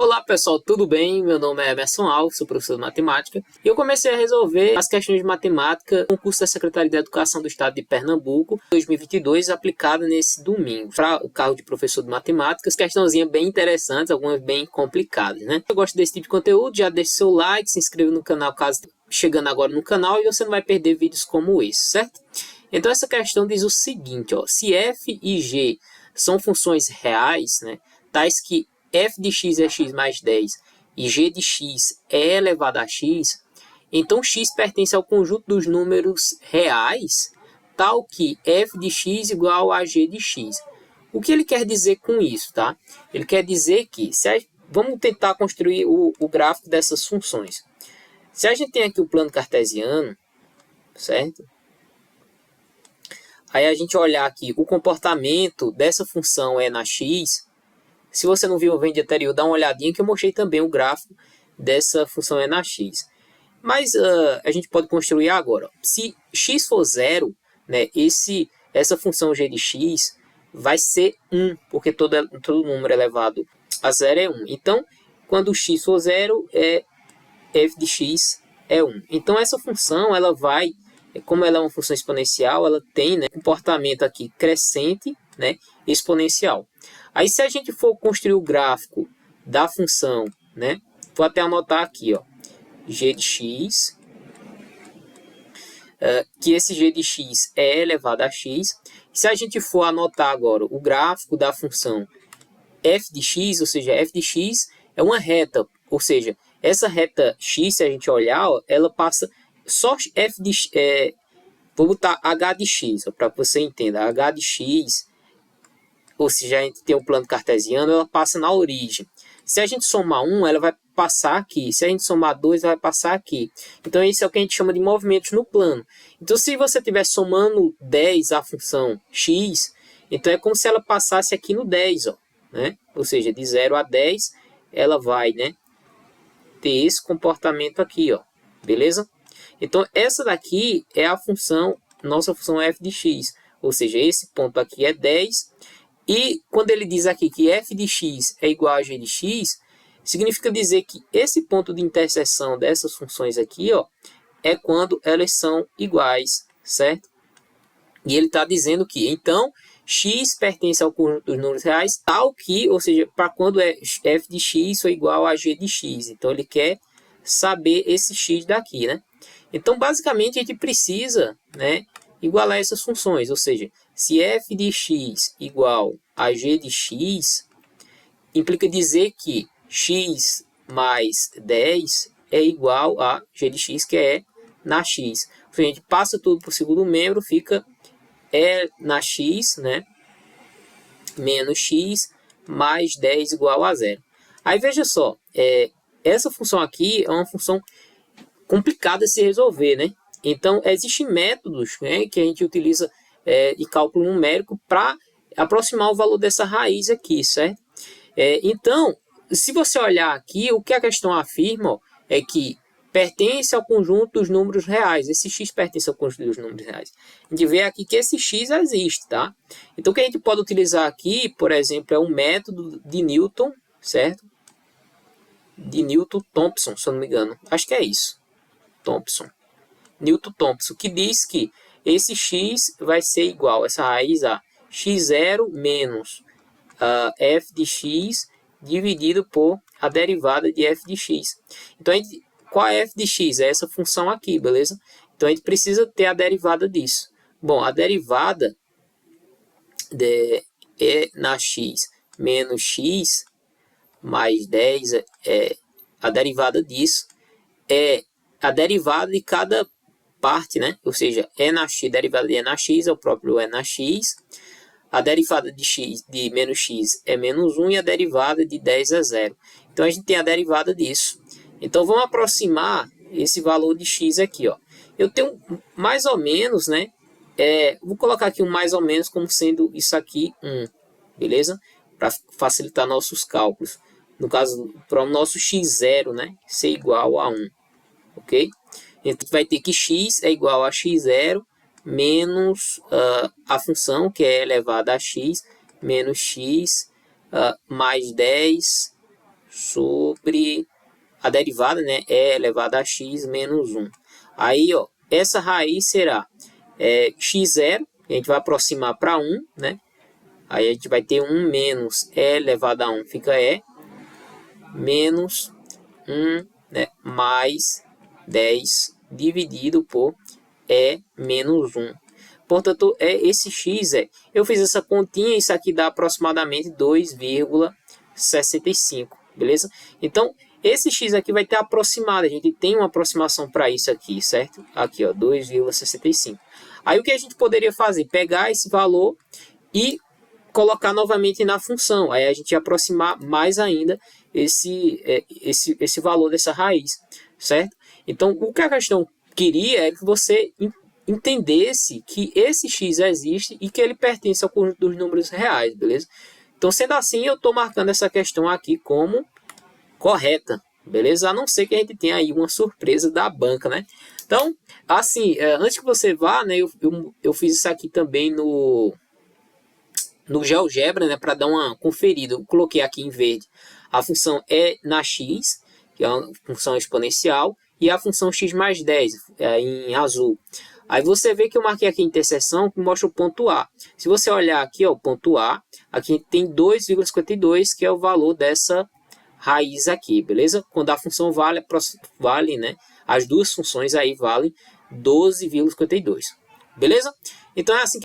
Olá pessoal, tudo bem? Meu nome é Emerson Alves, sou professor de matemática e eu comecei a resolver as questões de matemática no concurso da Secretaria de Educação do Estado de Pernambuco 2022, aplicado nesse domingo para o cargo de professor de matemática. Questãozinhas bem interessantes, algumas bem complicadas, né? Se você gosta desse tipo de conteúdo, já deixe seu like, se inscreva no canal caso chegando agora no canal e você não vai perder vídeos como esse, certo? Então essa questão diz o seguinte, ó, se f e g são funções reais, né, tais que f de x é x mais 10 e g de x é elevado a x, então x pertence ao conjunto dos números reais, tal que f de x igual a g de x. O que ele quer dizer com isso, tá? Ele quer dizer que, vamos tentar construir o gráfico dessas funções. Se a gente tem aqui o plano cartesiano, certo? Aí a gente olhar aqui, o comportamento dessa função é na x. Se você não viu o vídeo anterior, dá uma olhadinha que eu mostrei também o gráfico dessa função é na x. Mas a gente pode construir agora. Se x for zero, né, essa função g de x vai ser 1, porque todo número elevado a zero é 1. Então, quando x for zero, f de x é 1. Então, essa função, ela vai, como ela é uma função exponencial, ela tem, né, comportamento aqui crescente, né, exponencial. Aí, se a gente for construir o gráfico da função, né, vou até anotar aqui, ó, g de x, que esse g de x é elevado a x. Se a gente for anotar agora o gráfico da função f de x, ou seja, f de x é uma reta, ou seja, essa reta x, se a gente olhar, ó, ela passa só f de vou botar h de x, para que você entenda, h de x, ou seja, a gente tem o plano cartesiano, ela passa na origem. Se a gente somar 1, ela vai passar aqui. Se a gente somar 2, ela vai passar aqui. Então, isso é o que a gente chama de movimentos no plano. Então, se você estiver somando 10 à função x, então é como se ela passasse aqui no 10, ó, né? Ou seja, de 0 a 10, ela vai, né, ter esse comportamento aqui, ó. Beleza? Então, essa daqui é a função, nossa função f de x. Ou seja, esse ponto aqui é 10. E quando ele diz aqui que f de x é igual a g de x, significa dizer que esse ponto de interseção dessas funções aqui, ó, é quando elas são iguais, certo? E ele está dizendo que, então, x pertence ao conjunto dos números reais, tal que, ou seja, para quando f de x for igual a g de x. Então, ele quer saber esse x daqui, né? Então, basicamente, a gente precisa, né, igualar essas funções, ou seja, se f de x igual a g de x, implica dizer que x mais 10 é igual a g de x, que é na x. A gente passa tudo para o segundo membro, fica na x, né, menos x mais 10 igual a zero. Aí veja só, essa função aqui é uma função complicada de se resolver, né? Então, existem métodos, né, que a gente utiliza de cálculo numérico para aproximar o valor dessa raiz aqui, certo? Então, se você olhar aqui, o que a questão afirma, ó, é que pertence ao conjunto dos números reais. Esse x pertence ao conjunto dos números reais. A gente vê aqui que esse x existe, tá? Então, o que a gente pode utilizar aqui, por exemplo, é um método de Newton, certo? De Newton-Thompson, se eu não me engano. Acho que é isso. Newton-Thompson, que diz que esse x vai ser igual, essa raiz a x0 menos f de x dividido por a derivada de f de x. Então, qual é f de x? É essa função aqui, beleza? Então, a gente precisa ter a derivada disso. Bom, a derivada é na x menos x mais 10, a derivada disso é a derivada de cada parte, né? Ou seja, e na x, derivada de e na x é o próprio e na x. A derivada de x de menos x é menos 1 e a derivada de 10 é 0. Então, a gente tem a derivada disso. Então, vamos aproximar esse valor de x aqui, ó. Eu tenho mais ou menos, né? Vou colocar aqui um mais ou menos como sendo isso aqui 1, beleza? Para facilitar nossos cálculos. No caso, para o nosso x0, né, ser igual a 1, ok? A gente vai ter que x é igual a x0 menos a função, que é elevada a x, menos x mais 10 sobre a derivada, né, e elevado a x menos 1. Aí, ó, essa raiz será x0, a gente vai aproximar para 1, né? Aí a gente vai ter 1 menos e elevado a 1, fica e, menos 1, né, mais 10 dividido por e menos 1. Portanto, esse x eu fiz essa continha, isso aqui dá aproximadamente 2,65, beleza? Então, esse x aqui vai ter aproximado, a gente tem uma aproximação para isso aqui, certo? Aqui, ó, 2,65. Aí o que a gente poderia fazer? Pegar esse valor e colocar novamente na função. Aí a gente ia aproximar mais ainda esse valor dessa raiz, certo? Então, o que a questão queria é que você entendesse que esse x existe e que ele pertence ao conjunto dos números reais, beleza? Então, sendo assim, eu estou marcando essa questão aqui como correta, beleza? A não ser que a gente tenha aí uma surpresa da banca, né? Então, assim, antes que você vá, né, eu fiz isso aqui também no GeoGebra, né, para dar uma conferida. Eu coloquei aqui em verde a função e na x, que é uma função exponencial, e a função x mais 10 em azul. Aí você vê que eu marquei aqui a interseção que mostra o ponto A. Se você olhar aqui, ó, o ponto A, aqui tem 2,52, que é o valor dessa raiz aqui, beleza? Quando a função vale, né, as duas funções aí valem 12,52, beleza? Então é assim que